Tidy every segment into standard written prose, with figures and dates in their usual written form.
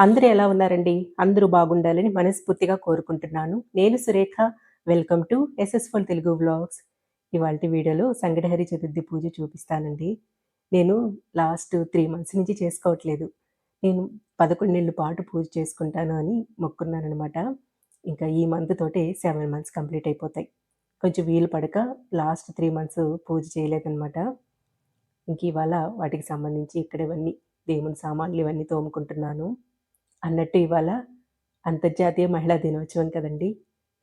అందరూ ఎలా ఉన్నారండి? అందరూ బాగుండాలని మనస్ఫూర్తిగా కోరుకుంటున్నాను. నేను సురేఖ. వెల్కమ్ టు యశస్ఫుల్ తెలుగు వ్లాగ్స్. ఇవాల్టి వీడియోలో సంకటహరి చతుర్థి పూజ చూపిస్తానండి. నేను లాస్ట్ 3 మంత్స్ నుంచి చేసుకోవట్లేదు. నేను 11 నెలల పాటు పూజ చేసుకుంటాను అని మొక్కున్నాననమాట. ఇంకా ఈ మంత్ తోటే 7 మంత్స్ కంప్లీట్ అయిపోతాయి. కొంచెం వీలు పడక లాస్ట్ 3 మంత్స్ పూజ చేయలేదనమాట. ఇంక ఇవాళ వాటికి సంబంధించి ఇక్కడ ఇవన్నీ దేవుని సామాన్లు ఇవన్నీ తోముకుంటున్నాను. అన్నట్టు ఇవాళ అంతర్జాతీయ మహిళా దినోత్సవం కదండీ!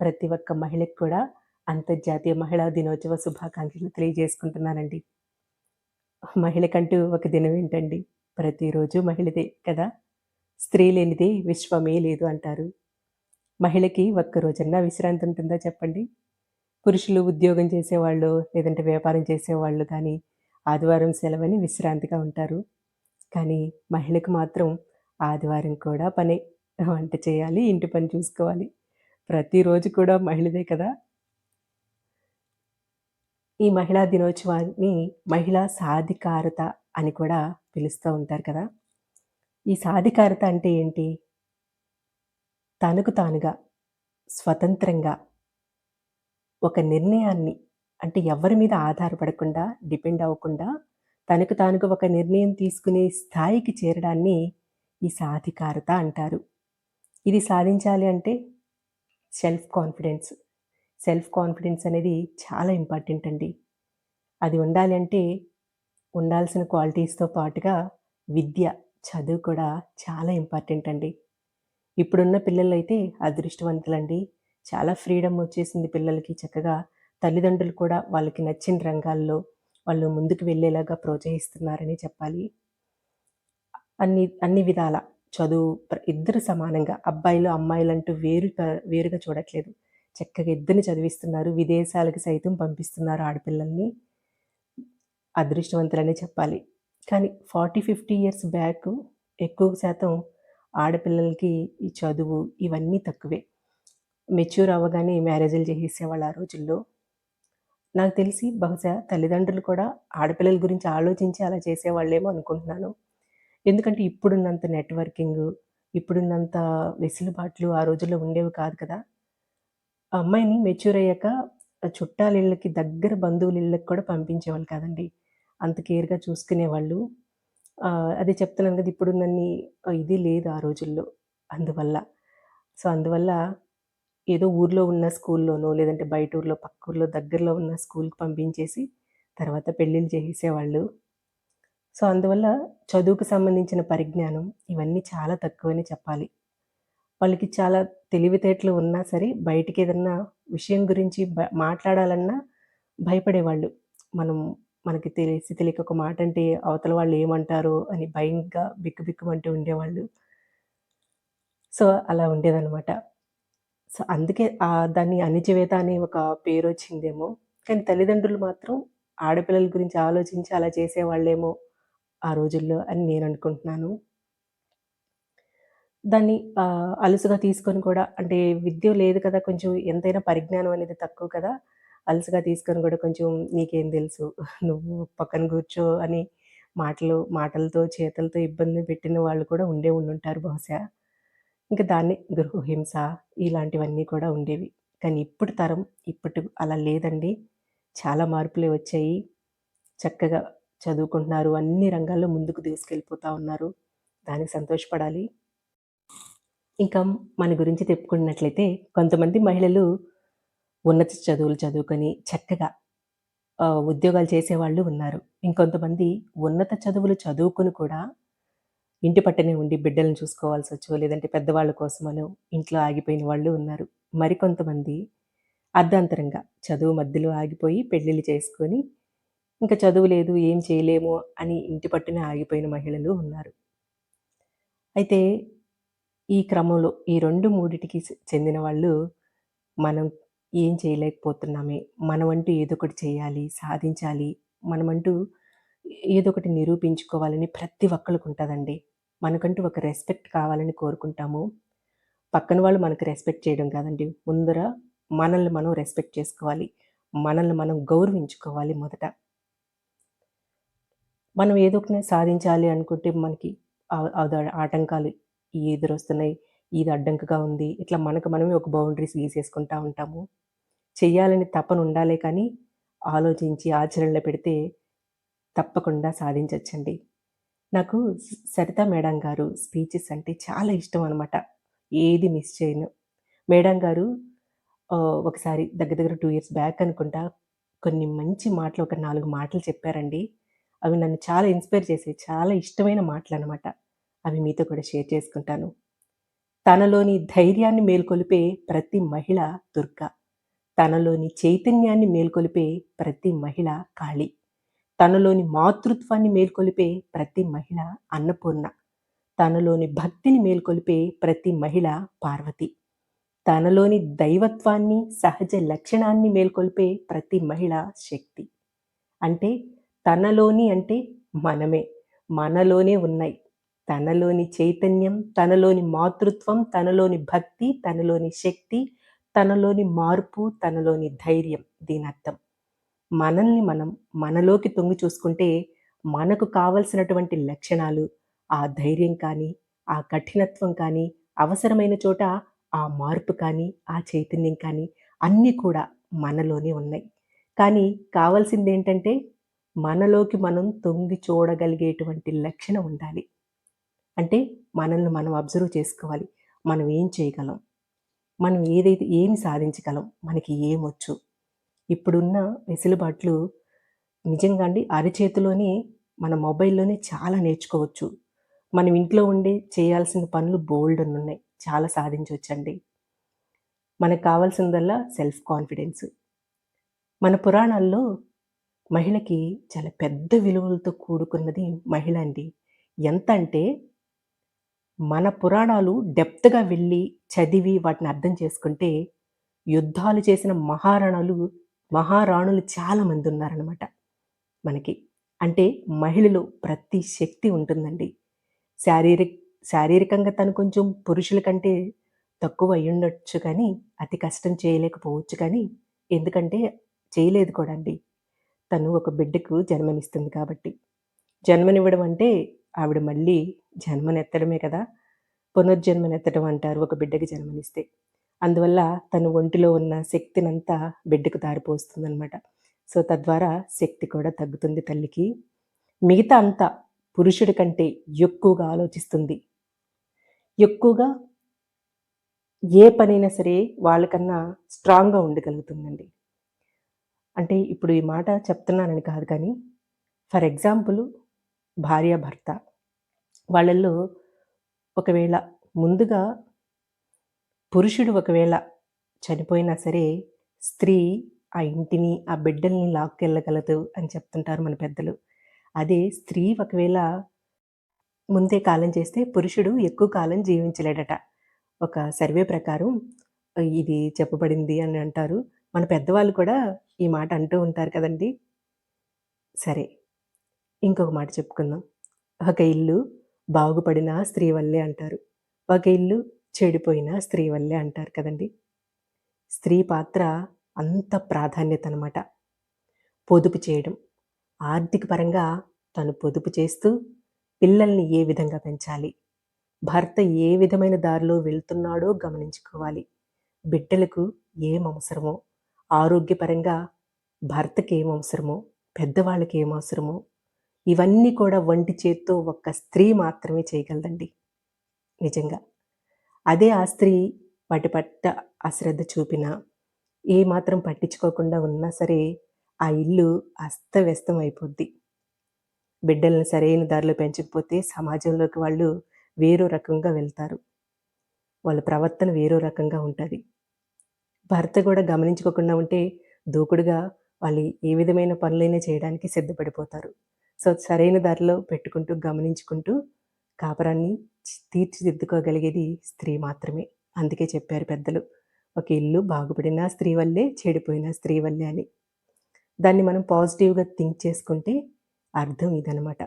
ప్రతి ఒక్క మహిళకి కూడా అంతర్జాతీయ మహిళా దినోత్సవ శుభాకాంక్షలు తెలియజేసుకుంటున్నానండి. మహిళకంటూ ఒక దినం ఏంటండి? ప్రతిరోజు మహిళదే కదా! స్త్రీ లేనిదే విశ్వమే లేదు అంటారు. మహిళకి ఒక్క రోజన్నా విశ్రాంతి ఉంటుందా చెప్పండి? పురుషులు ఉద్యోగం చేసేవాళ్ళు, లేదంటే వ్యాపారం చేసేవాళ్ళు కానీ, ఆదివారం సెలవని విశ్రాంతిగా ఉంటారు. కానీ మహిళకు మాత్రం ఆదివారం కూడా పనే. వంట చేయాలి, ఇంటి పని చూసుకోవాలి. ప్రతిరోజు కూడా మహిళదే కదా! ఈ మహిళా దినోత్సవాన్ని మహిళా సాధికారత అని కూడా పిలుస్తూ ఉంటారు కదా! ఈ సాధికారత అంటే ఏంటి? తనకు తానుగా, స్వతంత్రంగా ఒక నిర్ణయాన్ని అంటే ఎవరి మీద ఆధారపడకుండా, డిపెండ్ అవ్వకుండా తనకు తానుగా ఒక నిర్ణయం తీసుకునే స్థాయికి చేరడాన్ని ఈ సాధికారత అంటారు. ఇది సాధించాలి అంటే సెల్ఫ్ కాన్ఫిడెన్స్. సెల్ఫ్ కాన్ఫిడెన్స్ అనేది చాలా ఇంపార్టెంట్ అండి. అది ఉండాలి అంటే ఉండాల్సిన క్వాలిటీస్‌తో పాటుగా విద్య, చదువు కూడా చాలా ఇంపార్టెంట్ అండి. ఇప్పుడున్న పిల్లలైతే అదృష్టవంతులండి. చాలా ఫ్రీడమ్ వచ్చేసింది పిల్లలకి. చక్కగా తల్లిదండ్రులు కూడా వాళ్ళకి నచ్చిన రంగాల్లో వాళ్ళు ముందుకు వెళ్ళేలాగా ప్రోత్సహిస్తున్నారని చెప్పాలి. అన్ని విధాల చదువు ఇద్దరు సమానంగా అబ్బాయిలు, అమ్మాయిలంటూ వేరుగా చూడట్లేదు. చక్కగా ఇద్దరిని చదివిస్తున్నారు. విదేశాలకు సైతం పంపిస్తున్నారు ఆడపిల్లల్ని. అదృష్టవంతులనే చెప్పాలి. కానీ 40, 50 ఇయర్స్ బ్యాక్ ఎక్కువ శాతం ఆడపిల్లలకి ఈ చదువు ఇవన్నీ తక్కువే. మెచ్యూర్ అవ్వగానే మ్యారేజులు చేసేసేవాళ్ళు ఆ రోజుల్లో. నాకు తెలిసి బహుశా తల్లిదండ్రులు కూడా ఆడపిల్లల గురించి ఆలోచించి అలా చేసేవాళ్ళేమో అనుకుంటున్నాను. ఎందుకంటే ఇప్పుడున్నంత నెట్‌వర్కింగు, ఇప్పుడున్నంత వెసులుబాట్లు ఆ రోజుల్లో ఉండేవి కాదు కదా! ఆ అమ్మాయిని మెచ్యూర్ అయ్యాక చుట్టాలిళ్ళకి, దగ్గర బంధువుల ఇళ్ళకి కూడా పంపించేవాళ్ళు కాదండి. అంత కేర్‌గా చూసుకునేవాళ్ళు. అదే చెప్తున్నాను కదా! ఇప్పుడున్నన్ని ఇది లేదు ఆ రోజుల్లో. అందువల్ల. అందువల్ల ఏదో ఊర్లో ఉన్న స్కూల్లోనో, లేదంటే బయట ఊర్లో, పక్క ఊర్లో, దగ్గరలో ఉన్న స్కూల్‌కి పంపించేసి తర్వాత పెళ్ళిళ్ళు చేసేసేవాళ్ళు. అందువల్ల చదువుకు సంబంధించిన పరిజ్ఞానం ఇవన్నీ చాలా తక్కువనే చెప్పాలి. వాళ్ళకి చాలా తెలివితేటలు ఉన్నా సరే, బయటికేదన్నా విషయం గురించి మాట్లాడాలన్నా భయపడేవాళ్ళు. మనం మనకి తెలిసి తెలియక ఒక మాటంటే అవతల వాళ్ళు ఏమంటారో అని భయంగా బిక్కుబిక్కుమంటూ ఉండేవాళ్ళు. అలా ఉండేదనమాట. అందుకే దాన్ని అణిచివేత అనే ఒక పేరొచ్చిందేమో. కానీ తల్లిదండ్రులు మాత్రం ఆడపిల్లల గురించి ఆలోచించి అలా చేసేవాళ్ళేమో ఆ రోజుల్లో అని నేననుకుంటున్నాను. దాన్ని అలుసుగా తీసుకొని కూడా అంటే విద్య లేదు కదా! కొంచెం ఎంతైనా పరిజ్ఞానం అనేది తక్కువ కదా! అలుసుగా తీసుకొని కూడా కొంచెం నీకేం తెలుసు నువ్వు పక్కన కూర్చో అని మాటలతో, చేతలతో ఇబ్బంది పెట్టిన వాళ్ళు కూడా ఉండుంటారు బహుశా. ఇంక దాన్ని గృహహింస ఇలాంటివన్నీ కూడా ఉండేవి. కానీ ఇప్పుడు తరం అలా లేదండి. చాలా మార్పులే వచ్చాయి. చక్కగా చదువుకుంటున్నారు. అన్ని రంగాల్లో ముందుకు దూసుకెళ్ళిపోతా ఉన్నారు. దానికి సంతోషపడాలి. ఇంకా మన గురించి చెప్పుకున్నట్లయితే కొంతమంది మహిళలు ఉన్నత చదువులు చదువుకొని చక్కగా ఉద్యోగాలు చేసేవాళ్ళు ఉన్నారు. ఇంకొంతమంది ఉన్నత చదువులు చదువుకొని కూడా ఇంటి పట్టునే ఉండి బిడ్డలను చూసుకోవాల్సొచ్చో, లేదంటే పెద్దవాళ్ళ కోసమనో ఇంట్లో ఆగిపోయిన వాళ్ళు ఉన్నారు. మరికొంతమంది అర్ధాంతరంగా చదువు మధ్యలో ఆగిపోయి పెళ్ళిళ్ళు చేసుకొని, ఇంక చదువు లేదు, ఏం చేయలేము అని ఇంటి పట్టునే ఆగిపోయిన మహిళలు ఉన్నారు. అయితే ఈ క్రమంలో ఈ 2 మూడిటికి చెందిన వాళ్ళు మనం ఏం చేయలేకపోతున్నామే, మనమంటూ ఏదో ఒకటి చేయాలి, సాధించాలి, మనమంటూ ఏదో ఒకటి నిరూపించుకోవాలని ప్రతి ఒక్కళ్ళకి ఉంటదండి. మనకంటూ ఒక రెస్పెక్ట్ కావాలని కోరుకుంటాము. పక్కన వాళ్ళు మనకు రెస్పెక్ట్ చేయడం కాదండి. ముందర మనల్ని మనం రెస్పెక్ట్ చేసుకోవాలి. మనల్ని మనం గౌరవించుకోవాలి మొదట. మనం ఏదో ఒకటి సాధించాలి అనుకుంటే మనకి ఆటంకాలు ఎదురొస్తున్నాయి, ఇది అడ్డంకుగా ఉంది. ఇట్లా మనకు మనమే ఒక బౌండరీస్ గీసేసుకుంటా ఉంటాము. చెయ్యాలని తపన ఉండాలే కానీ, ఆలోచించి ఆచరణలో పెడితే తప్పకుండా సాధించొచ్చండి. నాకు సరిత మేడం గారు స్పీచెస్ అంటే చాలా ఇష్టం అనమాట. ఏది మిస్ చేయను. మేడం గారు ఒకసారి దగ్గర దగ్గర 2 ఇయర్స్ బ్యాక్ అనుకుంటా, కొన్ని మంచి మాటలు ఒక 4 మాటలు చెప్పారండి. అవి నన్ను చాలా ఇన్‌స్పైర్ చేసాయి. చాలా ఇష్టమైన మాటలనమాట. అవి మీతో కూడా షేర్ చేసుకుంటాను. తనలోని ధైర్యాన్ని మేల్కొలిపే ప్రతి మహిళ దుర్గ. తనలోని చైతన్యాన్ని మేల్కొలిపే ప్రతి మహిళ కాళి. తనలోని మాతృత్వాన్ని మేల్కొలిపే ప్రతి మహిళ అన్నపూర్ణ. తనలోని భక్తిని మేల్కొలిపే ప్రతి మహిళ పార్వతి. తనలోని దైవత్వాన్ని, సహజ లక్షణాన్ని మేల్కొల్పే ప్రతి మహిళ శక్తి. అంటే తనలోని అంటే మనమే. మనలోనే ఉన్నాయి. తనలోని చైతన్యం, తనలోని మాతృత్వం, తనలోని భక్తి, తనలోని శక్తి, తనలోని మార్పు, తనలోని ధైర్యం దీనర్థం. మనల్ని మనం మనలోకి తొంగి చూసుకుంటే, మనకు కావాల్సినటువంటి లక్షణాలు, ఆ ధైర్యం కానీ, ఆ కఠినత్వం కానీ, అవసరమైన చోట ఆ మార్పు కానీ, ఆ చైతన్యం కానీ అన్నీ కూడా మనలోనే ఉన్నాయి. కానీ కావాల్సిందేంటంటే, మనలోకి మనం తొంగి చూడగలిగేటువంటి లక్షణం ఉండాలి. అంటే మనల్ని మనం అబ్జర్వ్ చేసుకోవాలి. మనం ఏం చేయగలం? మనం ఏమి సాధించగలం? మనకి ఏమొచ్చు? ఇప్పుడున్న వెసులుబాట్లు నిజంగా అండి అరచేతిలోనే మన మొబైల్‌లోనే చాలా నేర్చుకోవచ్చు. మనం ఇంట్లో ఉండి చేయాల్సిన పనులు బోలెడన్నున్నాయి. చాలా సాధించొచ్చండి. మనకు కావాల్సిందల్లా సెల్ఫ్ కాన్ఫిడెన్స్. మన పురాణాల్లో మహిళకి చాలా పెద్ద విలువలతో కూడుకున్నది మహిళ అండి. ఎంతంటే మన పురాణాలు డెప్త్‌గా వెళ్ళి, చదివి వాటిని అర్థం చేసుకుంటే, యుద్ధాలు చేసిన మహారాణులు చాలా మందున్నారనమాట మనకి. అంటే మహిళలో ప్రతి శక్తి ఉంటుందండి. శారీరిక్ శారీరకంగా తను కొంచెం పురుషుల కంటే తక్కువ అయ్యుండొచ్చు కానీ, అతి కష్టం చేయలేకపోవచ్చు కానీ, ఎందుకంటే చేయలేదు కూడా అండి. తను ఒక బిడ్డకు జన్మనిస్తుంది కాబట్టి. జన్మనివ్వడం అంటే ఆవిడ మళ్ళీ జన్మనెత్తడమే కదా! పునర్జన్మనెత్తడం అంటారు ఒక బిడ్డకి జన్మనిస్తే. అందువల్ల తను ఒంటిలో ఉన్న శక్తినంతా బిడ్డకు ధారపోస్తుందనమాట. సో, తద్వారా శక్తి కూడా తగ్గుతుంది తల్లికి. మిగతా అంతా పురుషుడి కంటే ఎక్కువగా ఆలోచిస్తుంది. ఎక్కువగా ఏ పనైనా సరే వాళ్ళకన్నా స్ట్రాంగ్‌గా ఉండగలుగుతుందండి. అంటే ఇప్పుడు ఈ మాట చెప్తున్నానని కాదు కానీ, ఫర్ ఎగ్జాంపుల్ భార్యాభర్త. వాళ్ళల్లో ఒకవేళ ముందుగా పురుషుడు ఒకవేళ చనిపోయినా సరే, స్త్రీ ఆ ఇంటిని, ఆ బిడ్డల్ని లాక్కెళ్ళగలదు అని చెప్తుంటారు మన పెద్దలు. అదే స్త్రీ ఒకవేళ ముందే కాలం చేస్తే పురుషుడు ఎక్కువ కాలం జీవించలేడట. ఒక సర్వే ప్రకారం ఇది చెప్పబడింది అని అంటారు. మన పెద్దవాళ్ళు కూడా ఈ మాట అంటూ ఉంటారు కదండీ! సరే. ఇంకొక మాట చెప్పుకుందాం. ఒక ఇల్లు బాగుపడిన స్త్రీ వల్లే అంటారు. ఒక ఇల్లు చెడిపోయిన స్త్రీ వల్లే అంటారు కదండీ! స్త్రీ పాత్ర అంత ప్రాధాన్యతనమాట. పొదుపు చేయడం. ఆర్థిక పరంగా తను పొదుపు చేస్తూ పిల్లల్ని ఏ విధంగా పెంచాలి? భర్త ఏ విధమైన దారిలో వెళ్తున్నాడో గమనించుకోవాలి. బిడ్డలకు ఏమవసరమో, ఆరోగ్యపరంగా భర్తకేమవసరమో, పెద్దవాళ్ళకేమవసరమో, ఇవన్నీ కూడా వంటి చేత్తో ఒక్క స్త్రీ మాత్రమే చేయగలదండి నిజంగా. అదే ఆ స్త్రీ వాటి పట్ల అశ్రద్ధ చూపినా, ఏమాత్రం పట్టించుకోకుండా ఉన్నా సరే, ఆ ఇల్లు అస్తవ్యస్తం అయిపోద్ది. బిడ్డల్ని సరైన దారిలో పెంచకపోతే సమాజంలోకి వాళ్ళు వేరో రకంగా వెళ్తారు. వాళ్ళ ప్రవర్తన వేరో రకంగా ఉంటది. భర్త గూడా గమనించుకోకుండా ఉంటే దూకుడుగా వాళ్ళు ఏ విధమైన పనులైనా చేయడానికి సిద్ధపడిపోతారు. సో, సరైన దారిలో పెట్టుకుంటూ, గమనించుకుంటూ కాపురాన్ని తీర్చిదిద్దుకోగలిగేది స్త్రీ మాత్రమే. అందుకే చెప్పారు పెద్దలు. ఒక ఇల్లు బాగుపడిన స్త్రీ వల్లే, చెడిపోయిన స్త్రీ వల్లే అని. దాన్ని మనం పాజిటివ్‌గా థింక్ చేసుకుంటే అర్థం ఇదనమాట.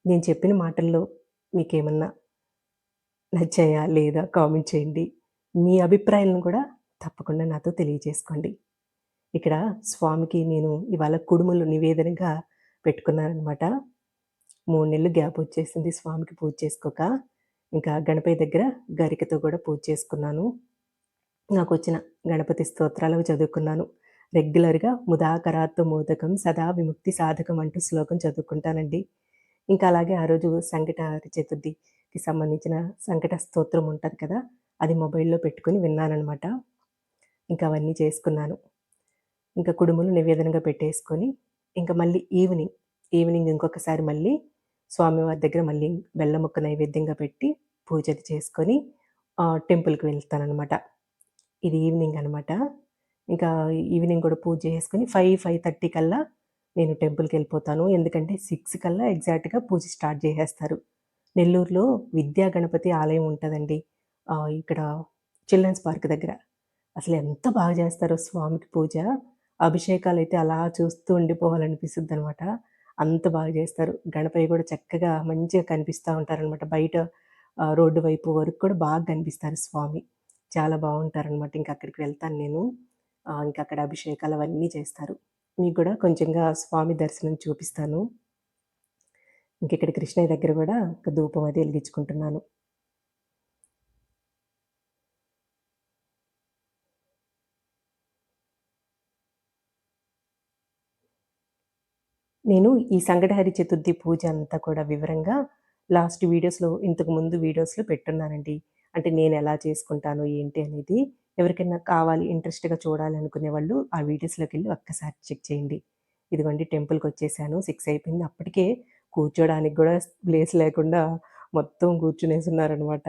నేను చెప్పిన మాటల్లో మీకేమన్నా నచ్చాయా? లేదా? కామెంట్ చేయండి. మీ అభిప్రాయాలను కూడా తప్పకుండా నాతో తెలియజేసుకోండి. ఇక్కడ స్వామికి నేను ఇవాళ కుడుములు నివేదనగా పెట్టుకున్నాననమాట. 3 నెలలు గ్యాపొచ్చేసింది స్వామికి పూజ చేసుకోక. ఇంకా గణపయ్య దగ్గర గరికతో గూడా పూజ చేసుకున్నాను. నాకొచ్చిన గణపతి స్తోత్రాలు అవి చదువుకున్నాను. రెగ్యులర్‌గా ముదాకరాత్తు మోదకం సదా విముక్తి సాధకం అంటూ శ్లోకం చదువుకుంటానండి. ఇంకా అలాగే ఆ రోజు సంకటహర చతుర్థికి సంబంధించిన సంకట స్తోత్రం ఉంటది కదా! అది మొబైల్‌లో పెట్టుకొని విన్నాననమాట. ఇంకా అవన్నీ చేసుకున్నాను. ఇంకా కుడుములు నివేదనగా పెట్టేసుకొని, ఇంక మళ్ళీ ఈవినింగ్ ఇంకొకసారి మళ్ళీ స్వామివారి దగ్గర మళ్ళీ బెల్లం ముక్క నైవేద్యంగా పెట్టి పూజ అది చేసుకొని టెంపుల్‌కి వెళ్తాననమాట. ఇది ఈవినింగ్ అనమాట. ఇంకా ఈవినింగ్ కూడా పూజ చేసుకొని 5, 5:30 కల్లా నేను టెంపుల్‌కెళ్ళిపోతాను. ఎందుకంటే 6 కల్లా ఎగ్జాక్ట్‌గా పూజ స్టార్ట్ చేసేస్తారు. నెల్లూరులో విద్యా గణపతి ఆలయం ఉంటదండి. ఇక్కడ చిల్డ్రన్స్ పార్క్ దగ్గర. అసలెంత బాగా చేస్తారో స్వామికి పూజ. అభిషేకాలైతే అలా చూస్తూ ఉండిపోవాలనిపిస్తుందనమాట. అంత బాగా చేస్తారు. గణపయ్య కూడా చక్కగా మంచిగా కనిపిస్తా ఉంటారనమాట. బయట రోడ్డు వైపు వరకు కూడా బాగా కనిపిస్తారు స్వామి. చాలా బావుంటారనమాట. ఇంక అక్కడికి వెళ్తాను నేను. ఇంకక్కడ అభిషేకాలు అవన్నీ చేస్తారు. మీకు గూడా కొంచెంగా స్వామి దర్శనం చూపిస్తాను. ఇంకిక్కడ కృష్ణయ్య దగ్గర గూడా ఒక ధూపం అది ఎలిగించుకుంటున్నాను. నేను ఈ సంకటహరి చతుర్థి పూజ అంతా కూడా వివరంగా లాస్ట్ వీడియోస్‌లో ఇంతకు ముందు వీడియోస్‌లో పెట్టున్నానండి. అంటే నేనెలా చేసుకుంటాను, ఏంటి అనేది. ఎవరికైనా కావాలి ఇంట్రెస్ట్‌గా చూడాలి అనుకునే వాళ్ళు ఆ వీడియోస్‌లోకెళ్ళి ఒక్కసారి చెక్ చేయండి. ఇదిగోండి టెంపుల్‌కొచ్చేసాను. 6 అయిపోయింది. అప్పటికే కూర్చోడానికి గూడా ప్లేస్ లేకుండా మొత్తం కూర్చునేసున్నారనమాట.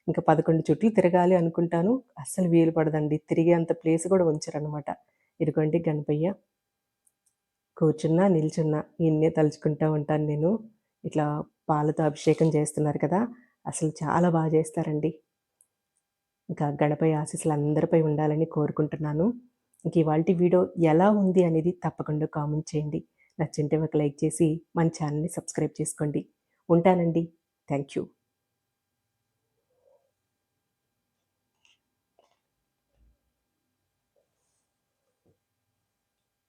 ఇంకా 11 చుట్లు తిరగాలి అనుకుంటాను. అస్సలు వీలు పడదండి. తిరిగేంత ప్లేస్ గూడా ఉంచరనమాట. ఇదిగోండి గణపయ్య. కూర్చున్నా, నిల్చున్నా ఈయన్నే తలుచుకుంటా ఉంటాను నేను. ఇట్లా పాలతో అభిషేకం చేస్తున్నారు కదా! అసలు చాలా చేస్తారండి. ఇంకా గణపయ్య ఆశీస్సులు అందరిపై ఉండాలని కోరుకుంటున్నాను. ఇంక ఇవాల్టి వీడియో ఎలా ఉంది అనేది తప్పకుండా కామెంట్ చేయండి. నచ్చుంటే ఒక లైక్ చేసి మన ఛానెల్‌ని సబ్స్క్రైబ్ చేసుకోండి. ఉంటానండి. Thank you.